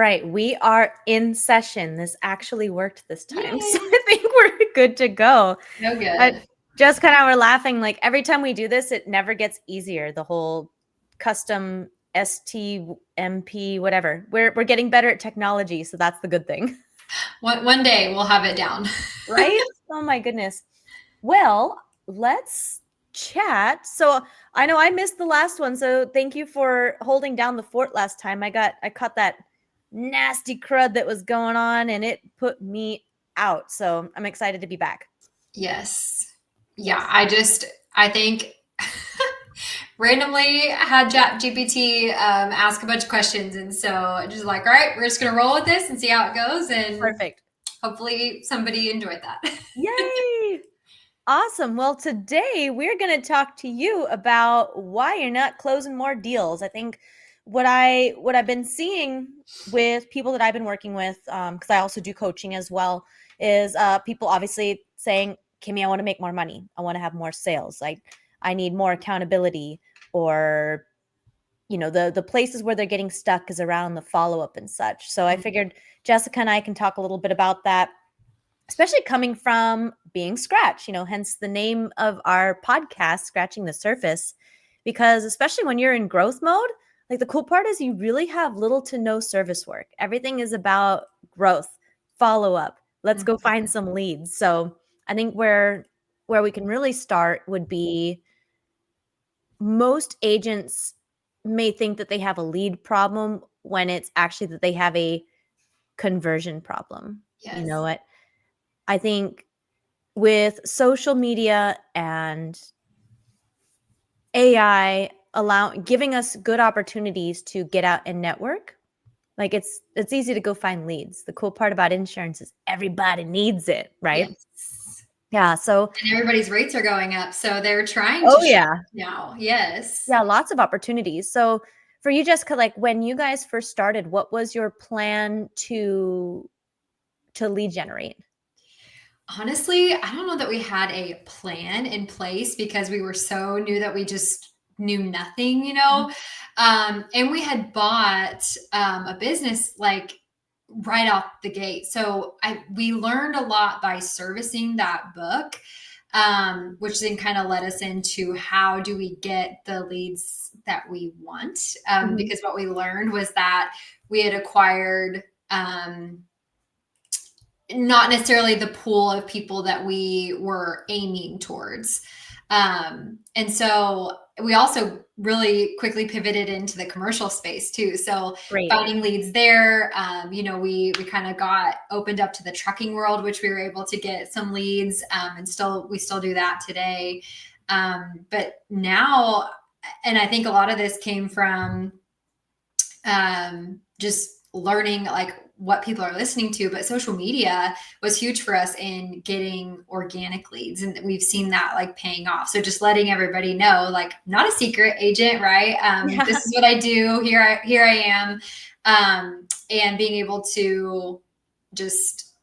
right, we are in session. This actually worked this time. So Yay. I think we're good to go. So good. Jessica and I were laughing, like every time we do this, it never gets easier. The whole custom STMP, whatever. We're getting better at technology, so that's the good thing. One day we'll have it down. Right? Oh my goodness. Well, let's chat. So I know I missed the last one, so thank you for holding down the fort last time. I caught that nasty crud that was going on and it put me out. So I'm excited to be back. Yes. Yeah, Yes. I think randomly had ChatGPT ask a bunch of questions. And so just like, all right, we're just going to roll with this and see how it goes. And Perfect. hopefully somebody enjoyed that. Yay. Awesome. Well, today we're going to talk to you about why you're not closing more deals. I think what I've been seeing with people that I've been working with, because I also do coaching as well, is people obviously saying, "Kimmy, I want to make more money. I want to have more sales. I need more accountability." Or the places where they're getting stuck is around the follow up and such. So I figured Jessica and I can talk a little bit about that, especially coming from being Scratch, hence the name of our podcast, Scratching the Surface, because especially when you're in growth mode, like the cool part is you really have little to no service work. Everything is about growth, follow up. Let's go find some leads. So I think where we can really start would be most agents may think that they have a lead problem when it's actually that they have a conversion problem. You Yes. know what? I think with social media and AI giving us good opportunities to get out and network, like it's easy to go find leads. The cool part about insurance is everybody needs it, right? Yes. Yeah. So, And everybody's rates are going up. So they're trying to oh shop yeah, now. Yes. yeah, lots of opportunities. So for you, Jessica, like when you guys first started, what was your plan to lead generate? Honestly, I don't know that we had a plan in place because we were so new that we just knew nothing, and we had bought a business like right off the gate. So we learned a lot by servicing that book, which then kind of led us into how do we get the leads that we want? Mhm. Because what we learned was that we had acquired not necessarily the pool of people that we were aiming towards. And so we also really quickly pivoted into the commercial space too. So Great. finding leads there, we kind of got opened up to the trucking world, which we were able to get some leads, and we still do that today. But now, and I think a lot of this came from just learning like what people are listening to, but social media was huge for us in getting organic leads, and we've seen that like paying off. So just letting everybody know, like, not a secret agent, right? Yeah. This is what I do. Here I am, and being able to just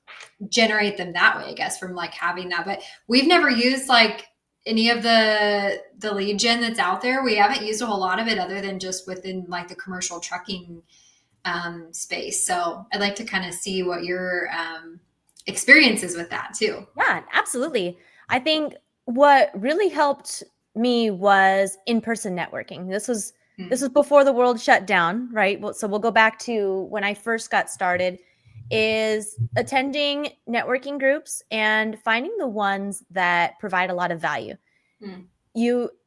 generate them that way, I guess, from like having that. But we've never used like any of the lead gen that's out there. We haven't used a whole lot of it other than just within like the commercial trucking space. So I'd like to kind of see what your experience is with that too. Yeah, absolutely. I think what really helped me was in-person networking. This was before the world shut down, right? So we'll go back to when I first got started, is attending networking groups and finding the ones that provide a lot of value. Mm.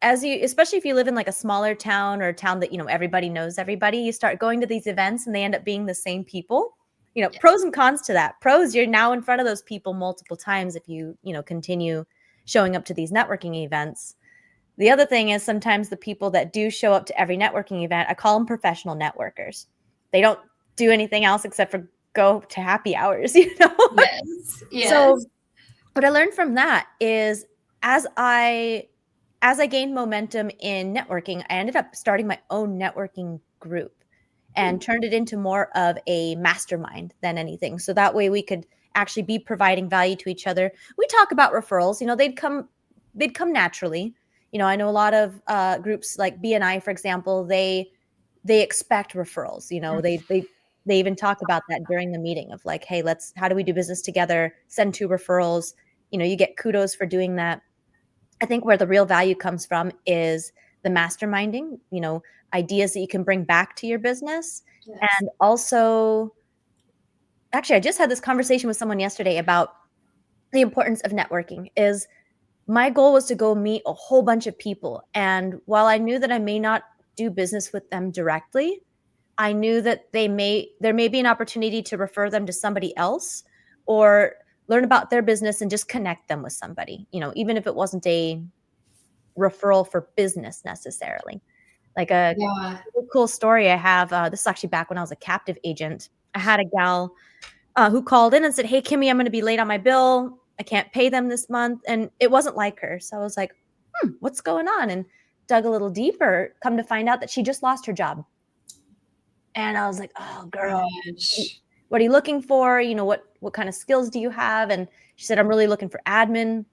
Especially if you live in like a smaller town or a town that, everybody knows everybody, you start going to these events and they end up being the same people. Yes. Pros and cons to that. Pros, you're now in front of those people multiple times if you continue showing up to these networking events. The other thing is sometimes the people that do show up to every networking event, I call them professional networkers. They don't do anything else except for go to happy hours, Yes. So Yes. what I learned from that is as I gained momentum in networking, I ended up starting my own networking group and turned it into more of a mastermind than anything. So that way we could actually be providing value to each other. We talk about referrals, they'd come naturally. I know a lot of groups like BNI, for example, they expect referrals. They they even talk about that during the meeting of like, hey, how do we do business together? Send 2 referrals. You get kudos for doing that. I think where the real value comes from is the masterminding, ideas that you can bring back to your business. Yes. And also, actually, I just had this conversation with someone yesterday about the importance of networking. Is my goal was to go meet a whole bunch of people. And while I knew that I may not do business with them directly, I knew that there may be an opportunity to refer them to somebody else or learn about their business and just connect them with somebody, even if it wasn't a referral for business necessarily. Like a Yeah. really cool story I have, this is actually back when I was a captive agent. I had a gal who called in and said, "Hey, Kimmy, I'm going to be late on my bill. I can't pay them this month." And it wasn't like her. So I was like, what's going on? And dug a little deeper, come to find out that she just lost her job. And I was like, oh, girl, Gosh. what are you looking for? What kind of skills do you have? And she said, I'm really looking for admin.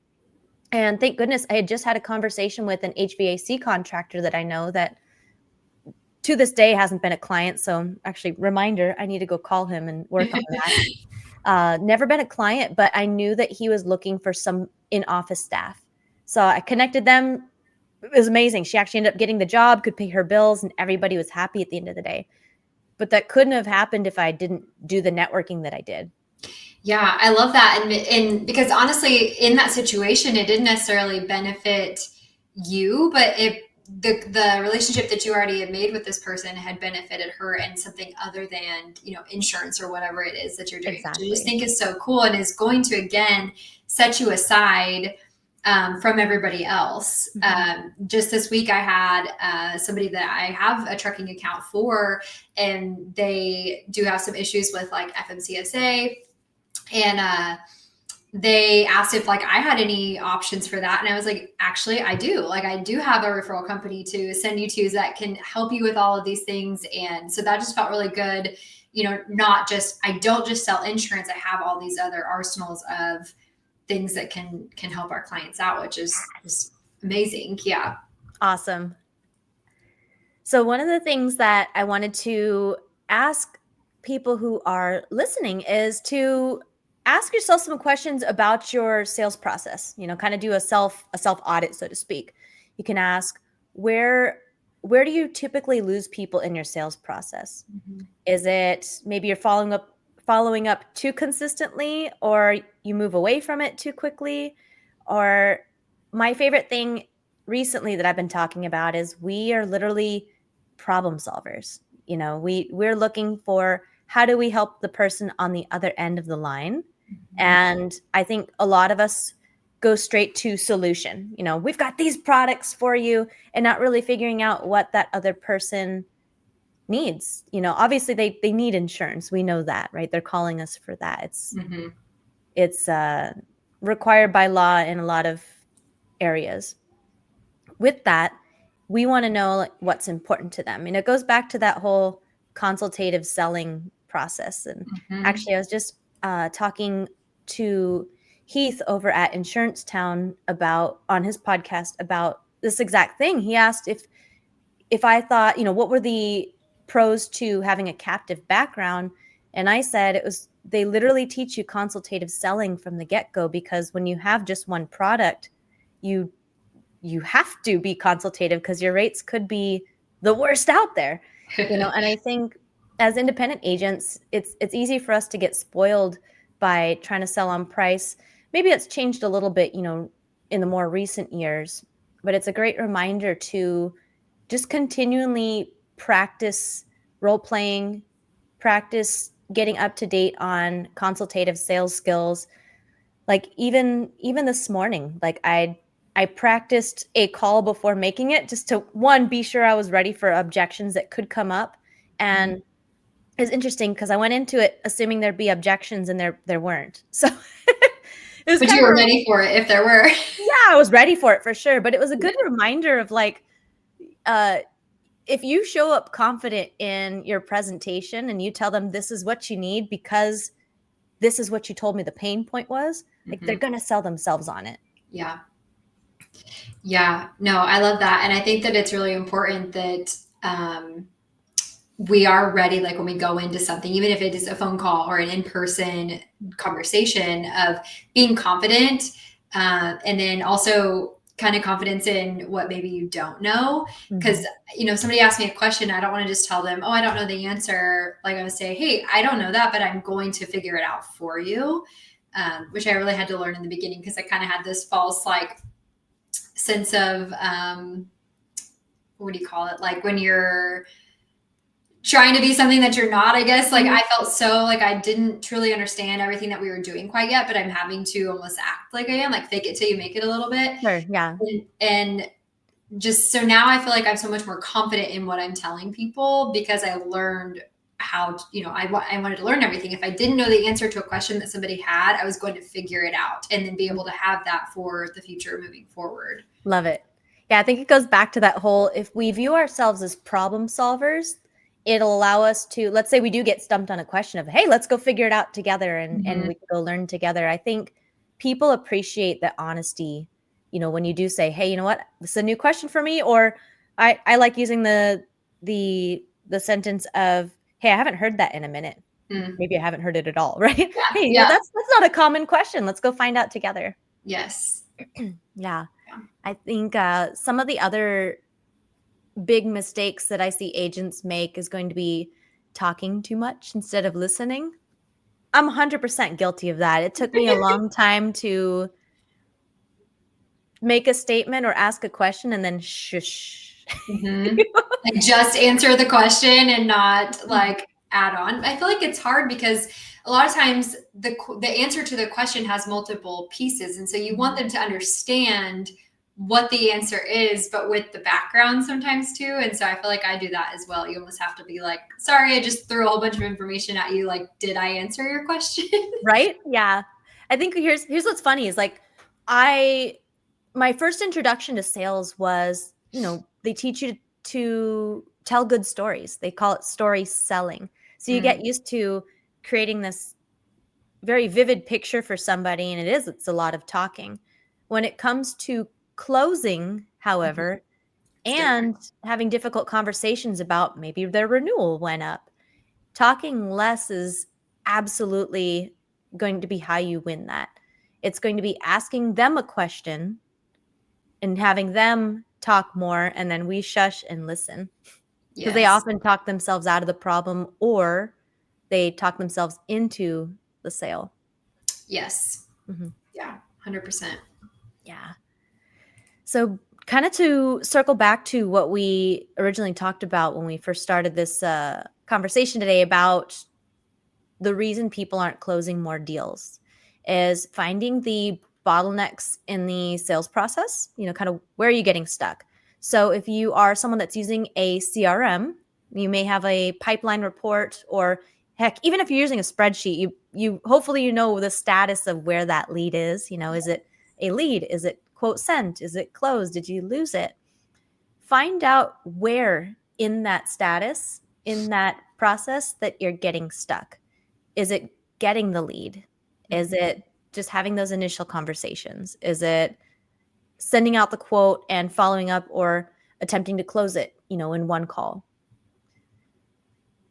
And thank goodness I had just had a conversation with an HVAC contractor that I know that to this day hasn't been a client. So actually, reminder, I need to go call him and work on that. Never been a client, but I knew that he was looking for some in-office staff. So I connected them. It was amazing. She actually ended up getting the job, could pay her bills, and everybody was happy at the end of the day. But that couldn't have happened if I didn't do the networking that I did. Yeah, I love that. And because honestly, in that situation, it didn't necessarily benefit you, but the relationship that you already had made with this person had benefited her in something other than, insurance or whatever it is that you're doing, which I just Exactly. think is so cool and is going to, again, set you aside from everybody else. Mhm. Just this week, I had somebody that I have a trucking account for, and they do have some issues with like FMCSA, and they asked if like I had any options for that, and I was like, actually I do. Like, I do have a referral company to send you to that can help you with all of these things. And so that just felt really good. Not just, I don't just sell insurance, I have all these other arsenals of things that can help our clients out, which is just amazing. Yeah. Awesome. So one of the things that I wanted to ask people who are listening is to ask yourself some questions about your sales process. Kind of do a self audit, so to speak. You can ask, where do you typically lose people in your sales process? Mhm. Is it maybe you're following up too consistently, or you move away from it too quickly? Or my favorite thing recently that I've been talking about is we are literally problem solvers. We're looking for how do we help the person on the other end of the line? And I think a lot of us go straight to solution. We've got these products for you, and not really figuring out what that other person needs. Obviously they need insurance. We know that, right? They're calling us for that. Mhm. It's required by law in a lot of areas. With that, we want to know like, what's important to them. And it goes back to that whole consultative selling process. And Mhm. actually, I was just talking to Heath over at Insurance Town about on his podcast about this exact thing. He asked if I thought, what were the pros to having a captive background? And I said they literally teach you consultative selling from the get-go, because when you have just one product, you you have to be consultative because your rates could be the worst out there. And I think as independent agents, it's easy for us to get spoiled by trying to sell on price. Maybe it's changed a little bit, in the more recent years, but it's a great reminder to just continually practice role playing, practice getting up to date on consultative sales skills. Like even this morning, like I practiced a call before making it, just to one, be sure I was ready for objections that could come up. And it's interesting because I went into it assuming there'd be objections, and there weren't. So it was But kind you of were a, ready for it if there were. yeah, I was ready for it for sure. But it was a good reminder of like, uh, if you show up confident in your presentation and you tell them this is what you need because this is what you told me the pain point was, like they're Mhm. gonna sell themselves on it. Yeah. Yeah. No, I love that. And I think that it's really important that, we are ready, like when we go into something, even if it is a phone call or an in-person conversation, of being confident, and then also kind of confidence in what maybe you don't know. Because, Mhm. somebody asks me a question, I don't want to just tell them, oh, I don't know the answer. Like I would say, hey, I don't know that, but I'm going to figure it out for you. Which I really had to learn in the beginning, because I kind of had this false like sense of, what do you call it? Like when you're trying to be something that you're not, I guess. Like Mhm. I felt so like I didn't truly understand everything that we were doing quite yet, but I'm having to almost act like I am, like fake it till you make it a little bit. Sure, yeah. And just so now I feel like I'm so much more confident in what I'm telling people, because I learned how to, I wanted to learn everything. If I didn't know the answer to a question that somebody had, I was going to figure it out and then be able to have that for the future moving forward. Love it. Yeah, I think it goes back to that whole, if we view ourselves as problem solvers, it'll allow us to, let's say we do get stumped on a question of, hey, let's go figure it out together and Mhm. we can go learn together. I think people appreciate the honesty, when you do say, hey, you know what, this is a new question for me, or I like using the sentence of, hey, I haven't heard that in a minute. Mm. Maybe I haven't heard it at all, right? Yeah. Hey, Yeah. that's not a common question. Let's go find out together. Yes. Yeah. Yeah. I think some of the other big mistakes that I see agents make is going to be talking too much instead of listening. I'm 100% guilty of that. It took me a long time to make a statement or ask a question and then shush. Mhm. Like, just answer the question and not, like, add on. I feel like it's hard because a lot of times the answer to the question has multiple pieces, and so you want Mhm. them to understand what the answer is, but with the background sometimes too, and so I feel like I do that as well. You almost have to be like, "Sorry, I just threw a whole bunch of information at you, like, did I answer your question?" Right? Yeah. I think here's what's funny is like I my first introduction to sales was, they teach you to tell good stories. They call it story selling. So you Mm, get used to creating this very vivid picture for somebody, and it's a lot of talking. When it comes to closing, mhm. however, It's different. and having difficult conversations about maybe their renewal went up, talking less is absolutely going to be how you win that. It's going to be asking them a question and having them talk more, and then we shush and listen, because they Yes. often talk themselves out of the problem or they talk themselves into the sale. Yes. Mhm. Yeah, 100%. Yeah. So, kind of to circle back to what we originally talked about when we first started this conversation today about the reason people aren't closing more deals is finding the bottlenecks in the sales process, kind of where are you getting stuck? So, if you are someone that's using a CRM, you may have a pipeline report, or heck, even if you're using a spreadsheet, you hopefully know the status of where that lead is. Is it a lead? Is it quote sent? Is it closed? Did you lose it? Find out where in that status, in that process, that you're getting stuck. Is it getting the lead? Is Mhm. it just having those initial conversations? Is it sending out the quote and following up, or attempting to close it, in one call?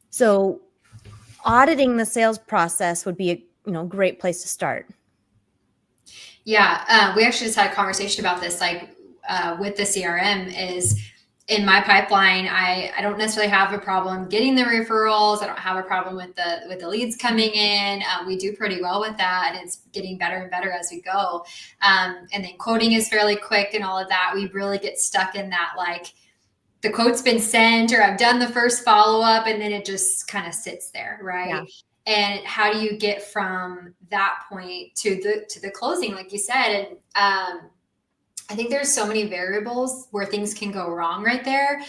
So auditing the sales process would be a, great place to start. Yeah, we actually just had a conversation about this, like with the CRM. Is in my pipeline, I don't necessarily have a problem getting the referrals. I don't have a problem with the leads coming in. We do pretty well with that, and it's getting better and better as we go. And then quoting is fairly quick and all of that. We really get stuck in that, like, the quote's been sent or I've done the first follow up, and then it just kind of sits there, Yeah. right? And how do you get from that point to the closing, like you said? And I think there's so many variables where things can go wrong right there.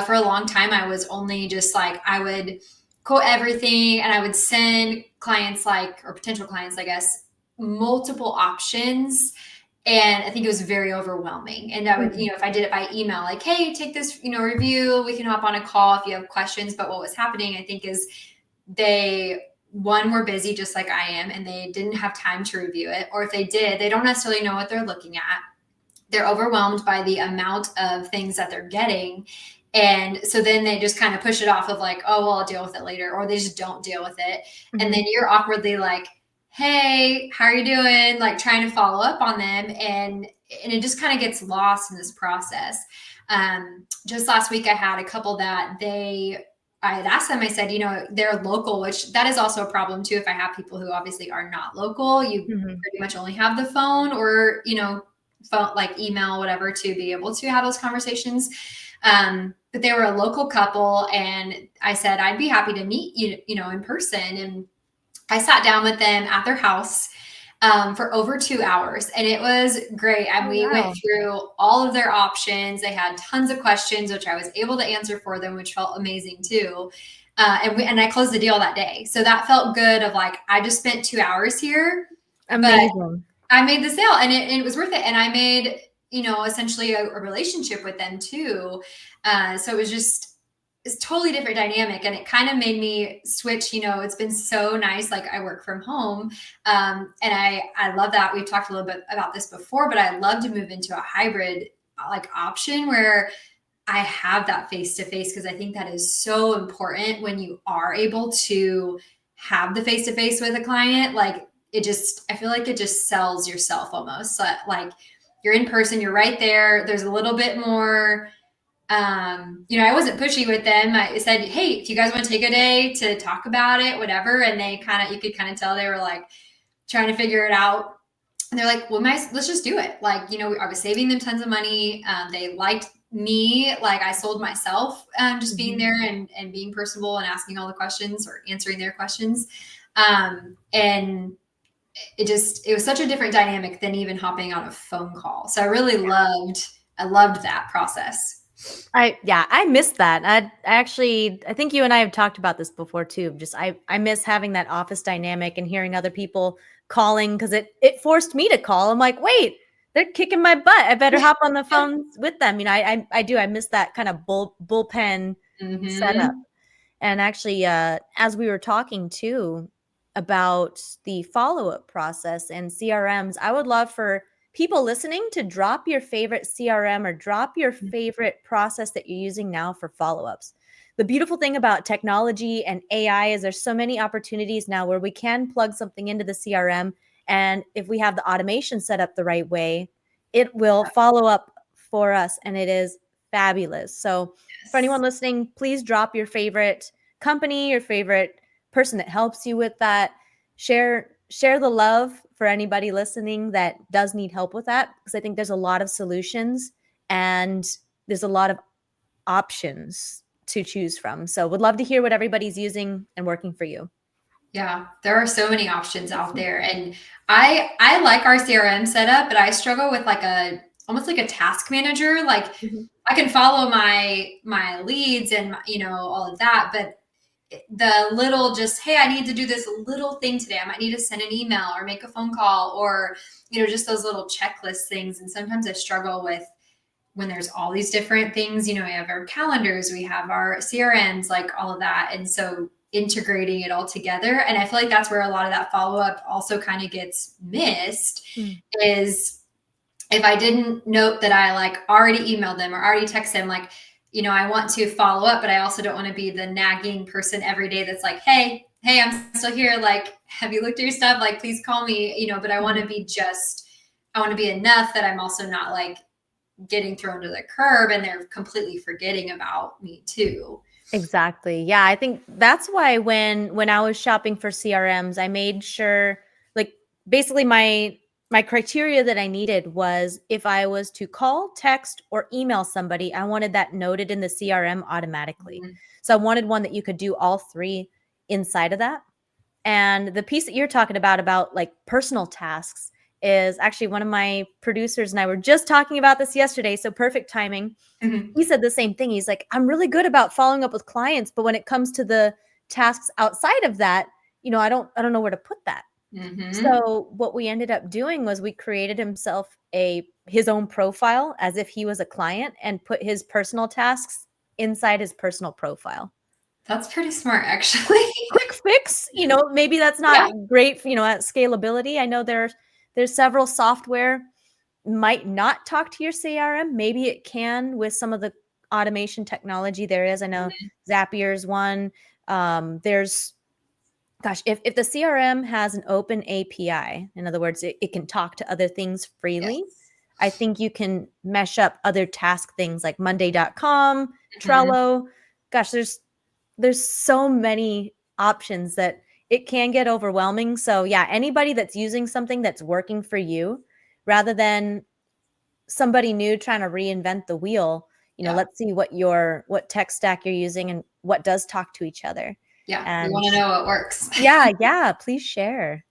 For a long time, I was only just like, I would quote everything and I would send clients, like, or potential clients, I guess, multiple options. And I think it was very overwhelming. And I would, Mhm. if I did it by email, like, hey, take this, review, we can hop on a call if you have questions. But what was happening, I think, is they, one, were busy just like I am, and they didn't have time to review it. Or if they did, they don't necessarily know what they're looking at. They're overwhelmed by the amount of things that they're getting. And so then they just kind of push it off of like, oh, well, I'll deal with it later, or they just don't deal with it. And Mhm. then you're awkwardly like, hey, how are you doing? Like trying to follow up on them. And it just kind of gets lost in this process. Just last week, I had a couple that I had asked them, I said, they're local, which that is also a problem too. If I have people who obviously are not local, you Mhm. pretty much only have the phone or, phone, like email, whatever, to be able to have those conversations. But they were a local couple, and I said, I'd be happy to meet you, in person. And I sat down with them at their house for over 2 hours, and it was great. And Oh, we went wow. through all of their options. They had tons of questions, which I was able to answer for them, which felt amazing too. And I closed the deal that day, so that felt good. Of like, I just spent 2 hours here, but Amazing. I made the sale, and it was worth it. And I made, essentially a relationship with them too. So it was just, it's totally different dynamic. And it kind of made me switch. It's been so nice. Like, I work from home. And I love that. We've talked a little bit about this before, but I love to move into a hybrid like option where I have that face to face, because I think that is so important when you are able to have the face to face with a client. Like, I feel like it just sells yourself almost. So, like, you're in person, you're right there. There's a little bit more, I wasn't pushy with them. I said, hey, if you guys want to take a day to talk about it, whatever. And you could kind of tell they were like trying to figure it out. And they're like, well, let's just do it. Like, I was saving them tons of money. They liked me. Like, I sold myself, just being Mhm. there and being personable and asking all the questions or answering their questions. And it was such a different dynamic than even hopping on a phone call. So I loved that process. I missed that. I think you and I have talked about this before too. Just I miss having that office dynamic and hearing other people calling, because it forced me to call. I'm like, wait, they're kicking my butt. I better hop on the phone with them. I do. I miss that kind of bullpen setup. Mm-hmm. And actually, as we were talking too about the follow up process and CRMs, I would love for people listening to drop your favorite CRM or drop your favorite process that you're using now for follow ups. The beautiful thing about technology and AI is there's so many opportunities now where we can plug something into the CRM. And if we have the automation set up the right way, it will follow up for us. And it is fabulous. So, for anyone Yes. listening, please drop your favorite company, your favorite person that helps you with that. Share the love for anybody listening that does need help with that, because I think there's a lot of solutions and there's a lot of options to choose from. So would love to hear what everybody's using and working for you. Yeah, there are so many options out there. And I like our CRM setup, but I struggle with like a almost like a task manager. Like, Mhm. I can follow my leads and all of that, but the little, just, hey, I need to do this little thing today. I might need to send an email or make a phone call, or just those little checklist things. And sometimes I struggle with when there's all these different things. We have our calendars, we have our CRMs, like all of that. And so integrating it all together. And I feel like that's where a lot of that follow up also kind of gets missed, Mm. is if I didn't note that I like already emailed them or already texted them, like, I want to follow up, but I also don't want to be the nagging person every day that's like, hey, I'm still here. Like, have you looked at your stuff? Like, please call me, but I want to Mhm. be I want to be enough that I'm also not like getting thrown to the curb and they're completely forgetting about me too. Exactly. Yeah, I think that's why when I was shopping for CRMs, I made sure, like, basically my criteria that I needed was if I was to call, text, or email somebody, I wanted that noted in the CRM automatically. Mhm. So I wanted one that you could do all three inside of that. And the piece that you're talking about like personal tasks, is actually one of my producers and I were just talking about this yesterday, so perfect timing. Mhm. He said the same thing. He's like, I'm really good about following up with clients, but when it comes to the tasks outside of that, I don't know where to put that. Mhm. So what we ended up doing was we created his own profile as if he was a client and put his personal tasks inside his personal profile. That's pretty smart, Quick actually. quick fix, maybe that's not Yeah. great, at scalability. I know there's several software might not talk to your CRM. Maybe it can with some of the automation technology there is. I know Mhm. Zapier's one. There's Gosh, if the CRM has an open API, in other words, it can talk to other things freely, Yes. I think you can mesh up other task things like Monday.com, Mhm. Trello. Gosh, there's so many options that it can get overwhelming. So yeah, anybody that's using something that's working for you rather than somebody new trying to reinvent the wheel, Yeah. let's see what tech stack you're using and what does talk to each other. Yeah. We And want to know what works. yeah, yeah, please share.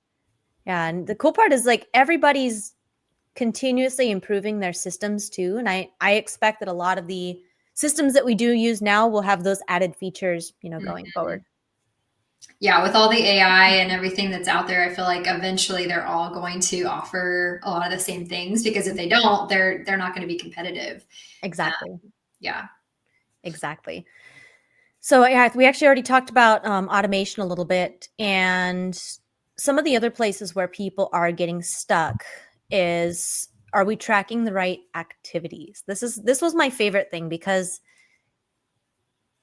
Yeah, and the cool part is like everybody's continuously improving their systems too, and I expect that a lot of the systems that we do use now will have those added features, going Mhm. forward. Yeah, with all the AI and everything that's out there, I feel like eventually they're all going to offer a lot of the same things because if they don't, they're not going to be competitive. Exactly. Yeah. Exactly. So yeah, we actually already talked about automation a little bit, and some of the other places where people are getting stuck is, are we tracking the right activities? This was my favorite thing because,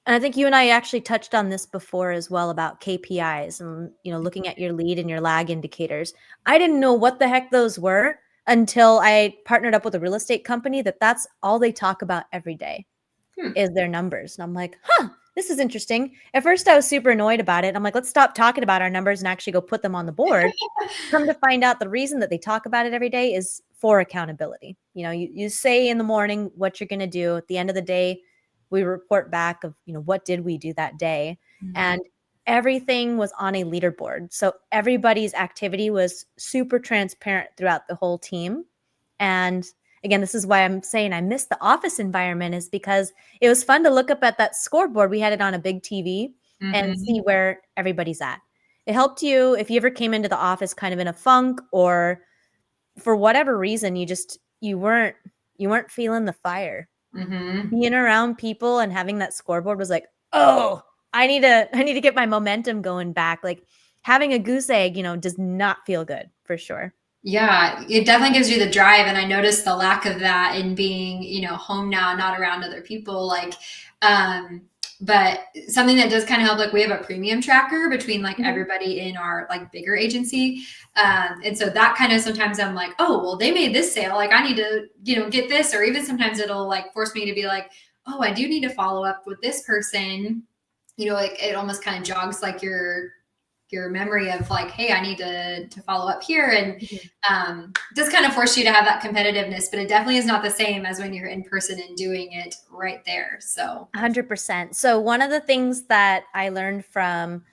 and I think you and I actually touched on this before as well about KPIs and looking at your lead and your lag indicators. I didn't know what the heck those were until I partnered up with a real estate company that's all they talk about every day Hmm. is their numbers. And I'm like, huh, this is interesting. At first, I was super annoyed about it. I'm like, let's stop talking about our numbers and actually go put them on the board. Come to find out, the reason that they talk about it every day is for accountability. You say in the morning what you're going to do. At the end of the day, we report back of, what did we do that day. Mhm. And everything was on a leaderboard. So everybody's activity was super transparent throughout the whole team. And again, this is why I'm saying I miss the office environment, is because it was fun to look up at that scoreboard. We had it on a big TV and see Mhm. where everybody's at. It helped you if you ever came into the office kind of in a funk, or for whatever reason you weren't feeling the fire. Mhm. Being around people and having that scoreboard was like, "Oh, I need to get my momentum going back." Like having a goose egg, does not feel good for sure. Yeah, it definitely gives you the drive. And I noticed the lack of that in being, home now, not around other people. Um, but something that does kind of help, like we have a premium tracker between like Mhm. everybody in our like bigger agency. And so that kind of sometimes I'm like, oh, well, they made this sale. Like I need to, get this. Or even sometimes it'll like force me to be like, oh, I do need to follow up with this person. Like it almost kind of jogs like your memory of like, hey, I need to follow up here, and Mhm. does kind of force you to have that competitiveness. But it definitely is not the same as when you're in person and doing it right there. So, 100%. So one of the things that I learned from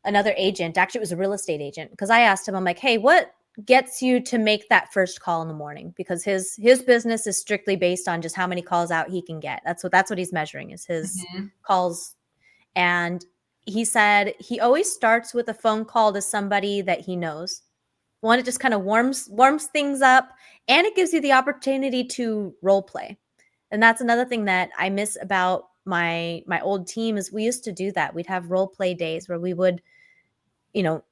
another agent, actually it was a real estate agent, because I asked him, I'm like, "Hey, what gets you to make that first call in the morning?" Because his business is strictly based on just how many calls out he can get. That's what he's measuring, is his mhm, calls. And he said he always starts with a phone call to somebody that he knows. One, it just kind of warms things up, and it gives you the opportunity to role play. And that's another thing that I miss about my old team, is we used to do that. We'd have role play days where we would,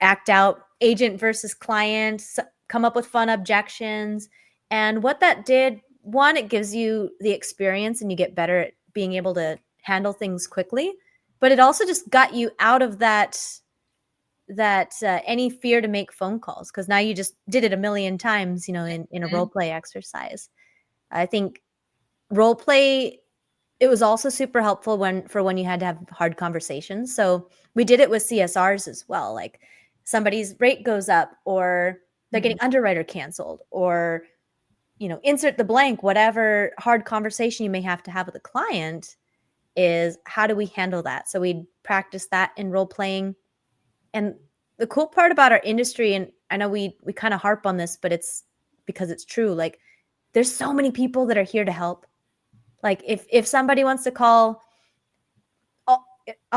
act out agent versus client, come up with fun objections. And what that did, one, it gives you the experience and you get better at being able to handle things quickly, but it also just got you out of that any fear to make phone calls, because now you just did it a million times, in a role mhm, play exercise. I think role play, it was also super helpful when you had to have hard conversations. So we did it with CSRs as well. Like somebody's rate goes up, or they're mhm, getting underwriter canceled, or insert the blank, whatever hard conversation you may have to have with a client, is how do we handle that? So we practice that in role playing. And the cool part about our industry, and I know we kind of harp on this, but it's because it's true. Like there's so many people that are here to help. Like if somebody wants to call,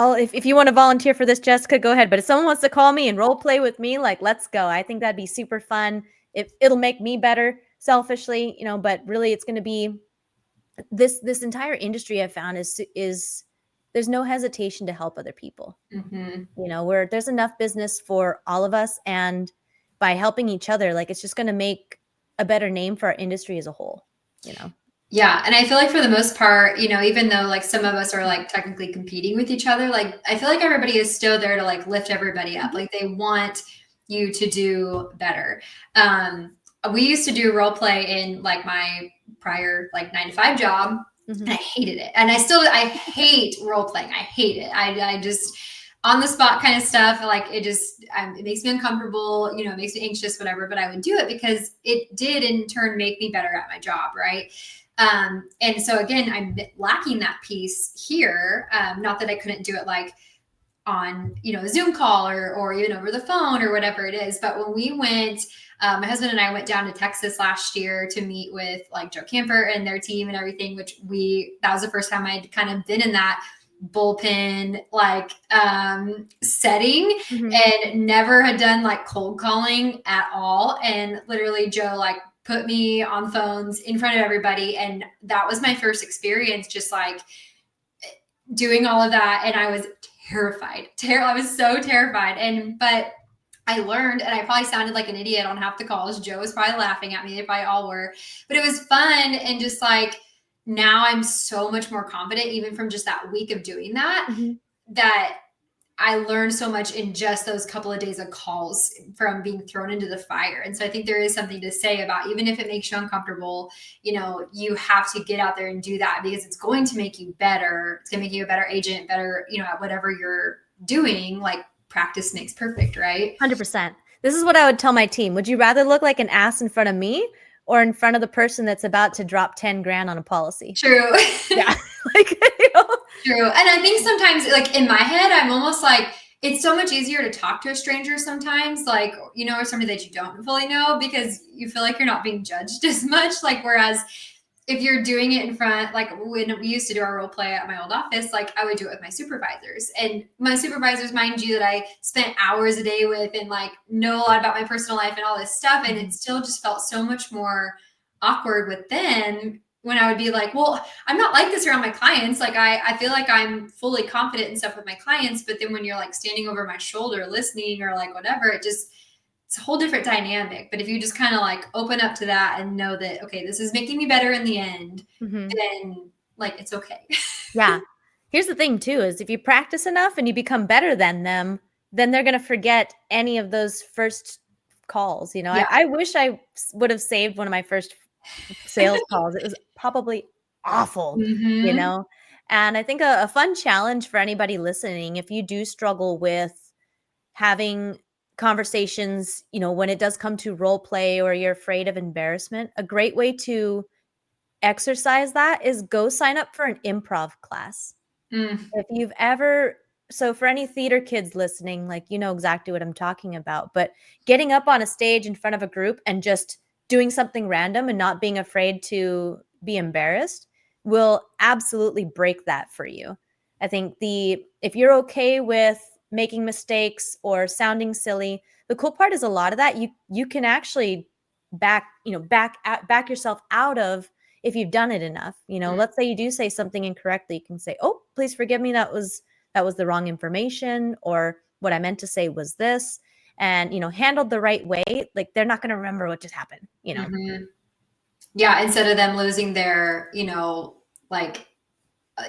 if you want to volunteer for this, Jessica, go ahead. But if someone wants to call me and role play with me, like let's go. I think that'd be super fun. It'll make me better selfishly, but really it's going to be this entire industry I've found is there's no hesitation to help other people. mhm. Where there's enough business for all of us, and by helping each other, like it's just going to make a better name for our industry as a whole. Yeah, and I feel like for the most part, even though like some of us are like technically competing with each other, like I feel like everybody is still there to like lift everybody up. Mhm, Like they want you to do better. Um, we used to do role play in like my prior like 9 to 5 job, mhm. and I hated it. And I hate role playing. I hate it. I just on the spot kind of stuff. Like it makes me uncomfortable. It makes me anxious, whatever. But I would do it because it did in turn make me better at my job, right? And so again, I'm lacking that piece here. Not that I couldn't do it like on a Zoom call or even over the phone or whatever it is. But when we went, my husband and I went down to Texas last year to meet with like Joe Camper and their team and everything, which that was the first time I'd kind of been in that bullpen like setting, Mhm. and never had done like cold calling at all. And literally Joe like put me on phones in front of everybody, and that was my first experience just like doing all of that. And I was terrified. I was so terrified. But I learned, and I probably sounded like an idiot on half the calls. Joe was probably laughing at me. They probably all were, but it was fun. And just like now I'm so much more confident, even from just that week of doing that, Mhm. that I learned so much in just those couple of days of calls from being thrown into the fire. And so I think there is something to say about, even if it makes you uncomfortable, you have to get out there and do that, because it's going to make you better. It's going to make you a better agent, better, at whatever you're doing. Like practice makes perfect, right? 100%. This is what I would tell my team. Would you rather look like an ass in front of me or in front of the person that's about to drop 10 grand on a policy? True. Yeah. Like, you know? True. And I think sometimes, like in my head, I'm almost like, it's so much easier to talk to a stranger sometimes, like, or somebody that you don't fully know, because you feel like you're not being judged as much. Like, whereas if you're doing it in front, like when we used to do our role play at my old office, like I would do it with my supervisors, and my supervisors, mind you, that I spent hours a day with and like know a lot about my personal life and all this stuff. And it Mhm. still just felt so much more awkward with them when I would be like, well, I'm not like this around my clients. Like I feel like I'm fully confident and stuff with my clients. But then when you're like standing over my shoulder listening or like whatever, it's a whole different dynamic. But if you just kind of like open up to that and know that, okay, this is making me better in the end, Mhm. then like it's okay. Yeah. Here's the thing too is if you practice enough and you become better than them, then they're going to forget any of those first calls. Yeah. I wish I would have saved one of my first sales calls. It was probably awful, you Hmm. know? And I think a fun challenge for anybody listening, if you do struggle with having conversations, when it does come to role play or you're afraid of embarrassment, a great way to exercise that is go sign up for an improv class. Mm, If you've ever so for any theater kids listening, like, you know exactly what I'm talking about, but getting up on a stage in front of a group and just doing something random and not being afraid to be embarrassed will absolutely break that for you. I think the if you're okay with making mistakes or sounding silly, the cool part is a lot of that you can actually back yourself out of if you've done it enough. mm, Let's say you do say something incorrectly, you can say, "Oh, please forgive me. That was the wrong information," or "What I meant to say was this." And, handled the right way, like they're not going to remember what just happened. mhm. Yeah, instead of them losing their, like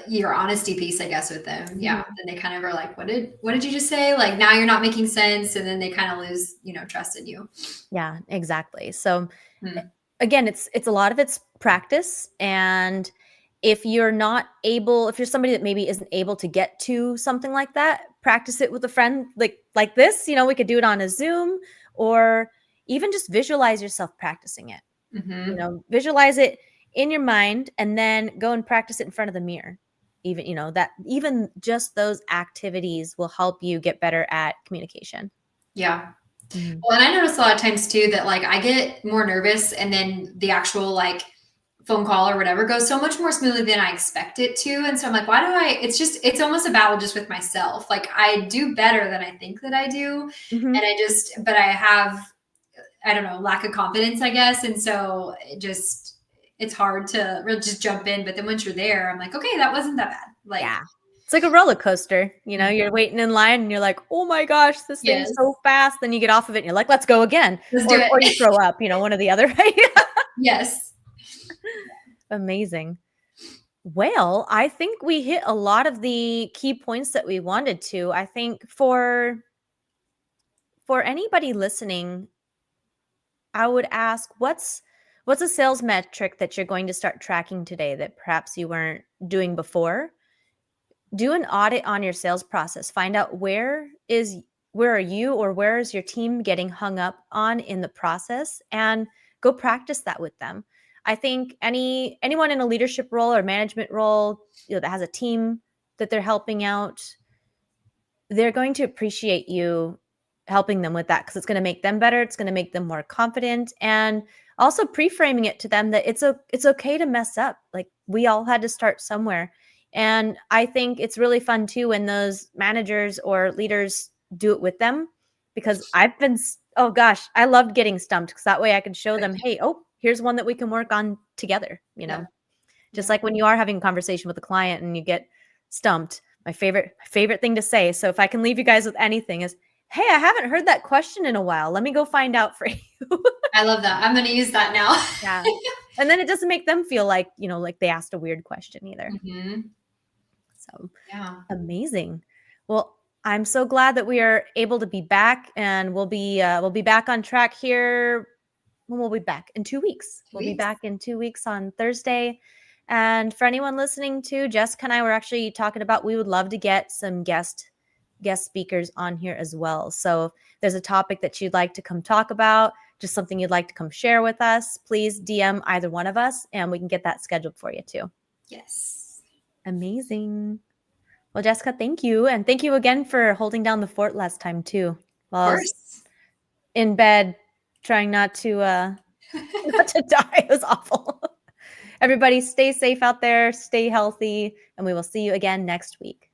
your honesty piece, I guess, with them. Yeah. Mhm. Then they kind of are like, what did you just say? Like now you're not making sense. And then they kind of lose, trust in you. Yeah, exactly. So Hmm. again, it's a lot of it's practice. And if you're somebody that maybe isn't able to get to something like that, practice it with a friend like this. We could do it on a Zoom, or even just visualize yourself practicing it. Hmm. Visualize it in your mind and then go and practice it in front of the mirror. Even just those activities will help you get better at communication. Yeah. Mhm. Well, and I notice a lot of times too that like I get more nervous, and then the actual like phone call or whatever goes so much more smoothly than I expect it to. And so I'm like, why do it's almost a battle just with myself. Like I do better than I think that I do. Mhm. But I have, I don't know, lack of confidence, I guess. And so it's hard to really just jump in. But then once you're there, I'm like, okay, that wasn't that bad. Like, Yeah. It's like a roller coaster. mhm, You're waiting in line and you're like, "Oh my gosh, this thing's yes, so fast." Then you get off of it and you're like, "Let's go again." let's do Or you it. throw up, one or the other, right? Yes. Amazing. Well, I think we hit a lot of the key points that we wanted to. I think for anybody listening, I would ask what's a sales metric that you're going to start tracking today that perhaps you weren't doing before? Do an audit on your sales process. Find out where are you or where is your team getting hung up on in the process, and go practice that with them. I think anyone in a leadership role or management role, that has a team that they're helping out, they're going to appreciate you helping them with that because it's going to make them better. It's going to make them more confident, and also pre-framing it to them that it's okay to mess up. Like, we all had to start somewhere. And I think it's really fun too when those managers or leaders do it with them, because oh gosh, I loved getting stumped because that way I could show them, hey, oh, here's one that we can work on together, Yeah. just Yeah. like when you are having a conversation with a client and you get stumped. My favorite thing to say, so if I can leave you guys with anything, is, hey, I haven't heard that question in a while. Let me go find out for you. I love that. I'm going to use that now. Yeah. And then it doesn't make them feel like, like they asked a weird question either. Mhm. So Yeah. amazing. Well, I'm so glad that we are able to be back, and we'll be back on track here. When will we be back? In 2 weeks. 2 We'll be weeks. back in 2 weeks on Thursday. And for anyone listening to, Jessica and I were actually talking about, we would love to get some guest speakers on here as well. So if there's a topic that you'd like to come talk about, just something you'd like to come share with us, please DM either one of us and we can get that scheduled for you too. Yes. Amazing. Well, Jessica, thank you. And thank you again for holding down the fort last time too. Of While I was course. in bed trying not to not to die. It was awful. Everybody stay safe out there, stay healthy, and we will see you again next week.